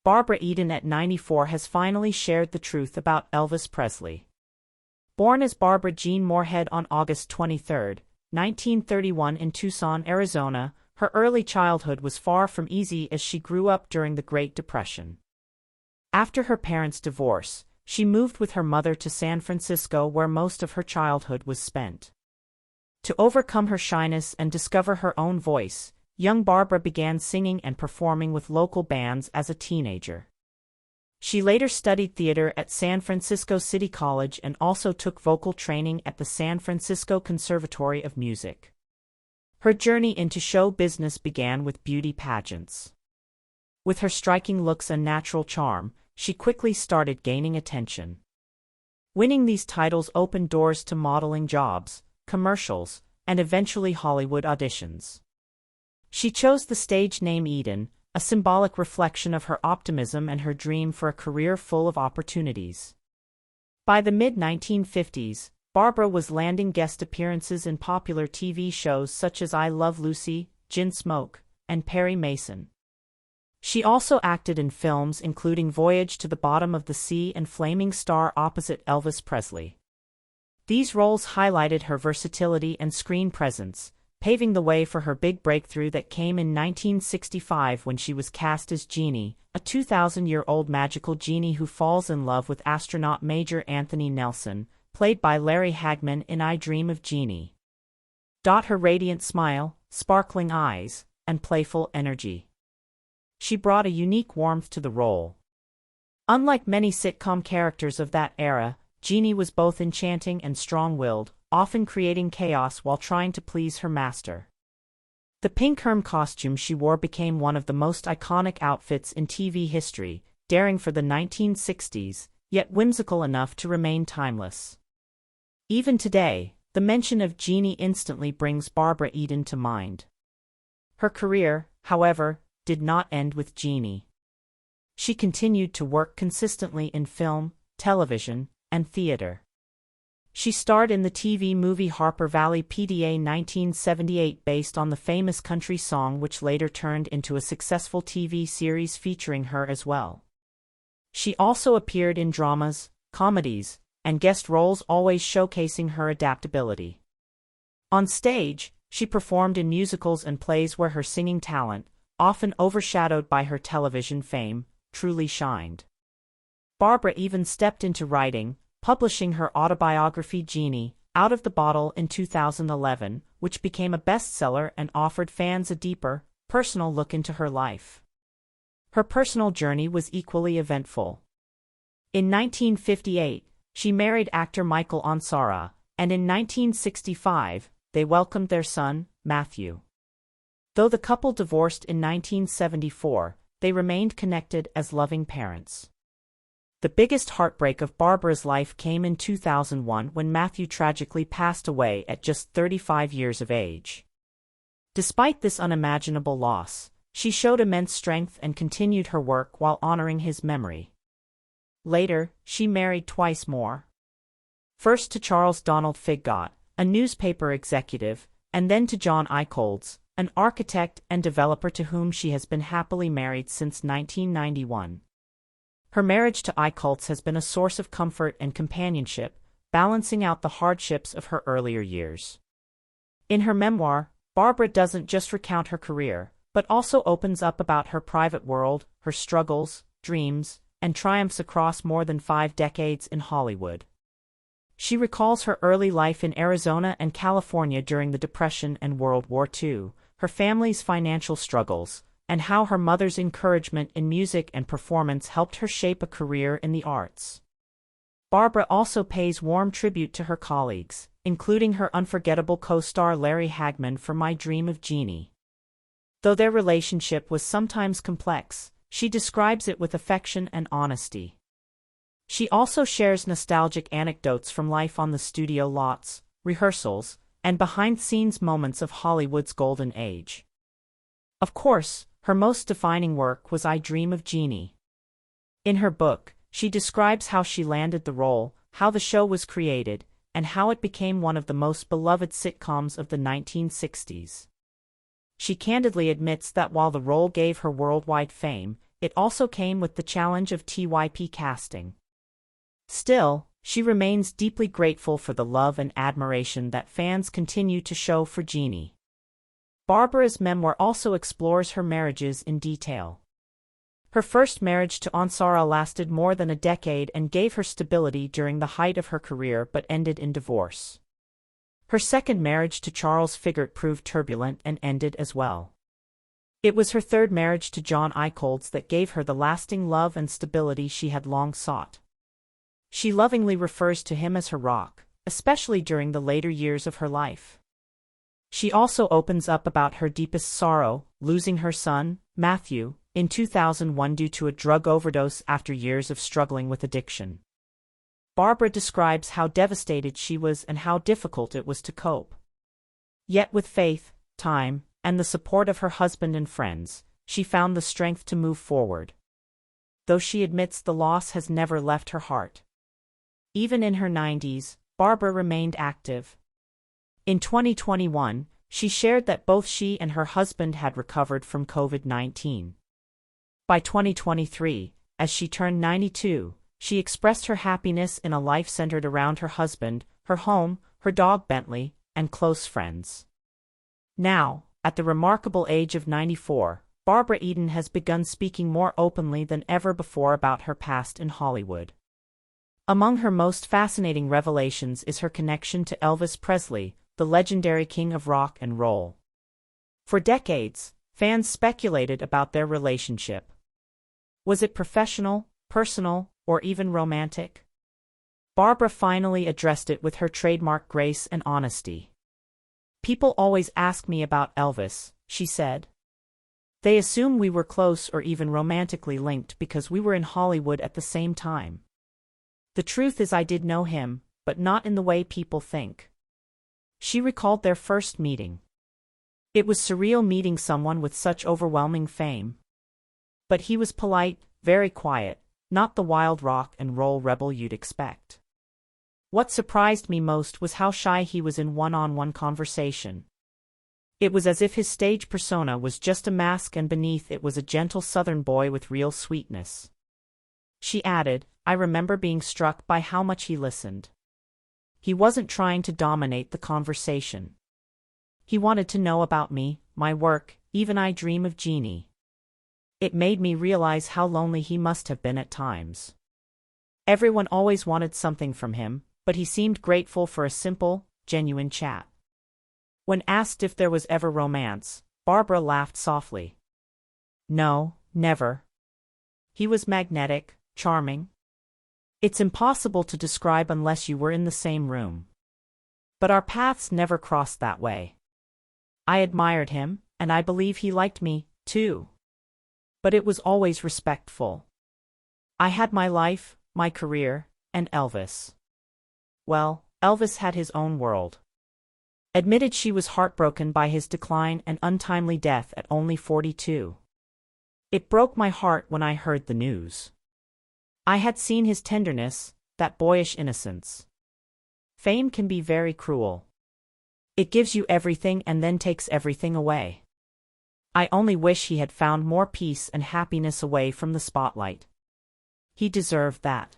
Barbara Eden at 94 has finally shared the truth about Elvis Presley. Born as Barbara Jean Moorhead on August 23, 1931 in Tucson, Arizona, her early childhood was far from easy as she grew up during the Great Depression. After her parents' divorce, she moved with her mother to San Francisco, where most of her childhood was spent. To overcome her shyness and discover her own voice, young Barbara began singing and performing with local bands as a teenager. She later studied theater at San Francisco City College and also took vocal training at the San Francisco Conservatory of Music. Her journey into show business began with beauty pageants. With her striking looks and natural charm, she quickly started gaining attention. Winning these titles opened doors to modeling jobs, commercials, and eventually Hollywood auditions. She chose the stage name Eden, a symbolic reflection of her optimism and her dream for a career full of opportunities. By the mid-1950s, Barbara was landing guest appearances in popular TV shows such as I Love Lucy, Gin Smoke, and Perry Mason. She also acted in films including Voyage to the Bottom of the Sea and Flaming Star opposite Elvis Presley. These roles highlighted her versatility and screen presence, paving the way for her big breakthrough that came in 1965 when she was cast as Jeannie, a 2,000-year-old magical genie who falls in love with astronaut Major Anthony Nelson, played by Larry Hagman in I Dream of Jeannie. Her radiant smile, sparkling eyes, and playful energy. She brought a unique warmth to the role. Unlike many sitcom characters of that era, Jeannie was both enchanting and strong-willed, often creating chaos while trying to please her master. The pink herm costume she wore became one of the most iconic outfits in TV history, daring for the 1960s, yet whimsical enough to remain timeless. Even today, the mention of Jeannie instantly brings Barbara Eden to mind. Her career, however, did not end with Jeannie. She continued to work consistently in film, television, and theater. She starred in the TV movie Harper Valley PDA 1978 based on the famous country song, which later turned into a successful TV series featuring her as well. She also appeared in dramas, comedies, and guest roles, always showcasing her adaptability. On stage, she performed in musicals and plays where her singing talent, often overshadowed by her television fame, truly shined. Barbara even stepped into writing, publishing her autobiography Jeannie, Out of the Bottle in 2011, which became a bestseller and offered fans a deeper, personal look into her life. Her personal journey was equally eventful. In 1958, she married actor Michael Ansara, and in 1965, they welcomed their son, Matthew. Though the couple divorced in 1974, they remained connected as loving parents. The biggest heartbreak of Barbara's life came in 2001 when Matthew tragically passed away at just 35 years of age. Despite this unimaginable loss, she showed immense strength and continued her work while honoring his memory. Later, she married twice more. First to Charles Donald Figott, a newspaper executive, and then to John Eicholz, an architect and developer to whom she has been happily married since 1991. Her marriage to Eicholz has been a source of comfort and companionship, balancing out the hardships of her earlier years. In her memoir, Barbara doesn't just recount her career, but also opens up about her private world, her struggles, dreams, and triumphs across more than 5 decades in Hollywood. She recalls her early life in Arizona and California during the Depression and World War II, her family's financial struggles, and how her mother's encouragement in music and performance helped her shape a career in the arts. Barbara also pays warm tribute to her colleagues, including her unforgettable co-star Larry Hagman for My Dream of Jeannie. Though their relationship was sometimes complex, she describes it with affection and honesty. She also shares nostalgic anecdotes from life on the studio lots, rehearsals, and behind-the-scenes moments of Hollywood's golden age. Of course, her most defining work was I Dream of Jeannie. In her book, she describes how she landed the role, how the show was created, and how it became one of the most beloved sitcoms of the 1960s. She candidly admits that while the role gave her worldwide fame, it also came with the challenge of TYP casting. Still, she remains deeply grateful for the love and admiration that fans continue to show for Jeannie. Barbara's memoir also explores her marriages in detail. Her first marriage to Ansara lasted more than a decade and gave her stability during the height of her career but ended in divorce. Her second marriage to Charles Figert proved turbulent and ended as well. It was her third marriage to John Eicholz that gave her the lasting love and stability she had long sought. She lovingly refers to him as her rock, especially during the later years of her life. She also opens up about her deepest sorrow, losing her son, Matthew, in 2001 due to a drug overdose after years of struggling with addiction. Barbara describes how devastated she was and how difficult it was to cope. Yet with faith, time, and the support of her husband and friends, she found the strength to move forward. Though she admits the loss has never left her heart. Even in her 90s, Barbara remained active. In 2021, she shared that both she and her husband had recovered from COVID-19. By 2023, as she turned 92, she expressed her happiness in a life centered around her husband, her home, her dog Bentley, and close friends. Now, at the remarkable age of 94, Barbara Eden has begun speaking more openly than ever before about her past in Hollywood. Among her most fascinating revelations is her connection to Elvis Presley, the legendary king of rock and roll. For decades, fans speculated about their relationship. Was it professional, personal, or even romantic? Barbara finally addressed it with her trademark grace and honesty. "People always ask me about Elvis," she said. "They assume we were close or even romantically linked because we were in Hollywood at the same time. The truth is I did know him, but not in the way people think." She recalled their first meeting. "It was surreal meeting someone with such overwhelming fame. But he was polite, very quiet, not the wild rock and roll rebel you'd expect. What surprised me most was how shy he was in one-on-one conversation. It was as if his stage persona was just a mask and beneath it was a gentle Southern boy with real sweetness." She added, "I remember being struck by how much he listened. He wasn't trying to dominate the conversation. He wanted to know about me, my work, even I Dream of Jeannie. It made me realize how lonely he must have been at times. Everyone always wanted something from him, but he seemed grateful for a simple, genuine chat." When asked if there was ever romance, Barbara laughed softly. "No, never. He was magnetic, charming. It's impossible to describe unless you were in the same room. But our paths never crossed that way. I admired him, and I believe he liked me, too. But it was always respectful. I had my life, my career, and Elvis. Well, Elvis had his own world." Admitted she was heartbroken by his decline and untimely death at only 42. "It broke my heart when I heard the news. I had seen his tenderness, that boyish innocence. Fame can be very cruel. It gives you everything and then takes everything away. I only wish he had found more peace and happiness away from the spotlight. He deserved that."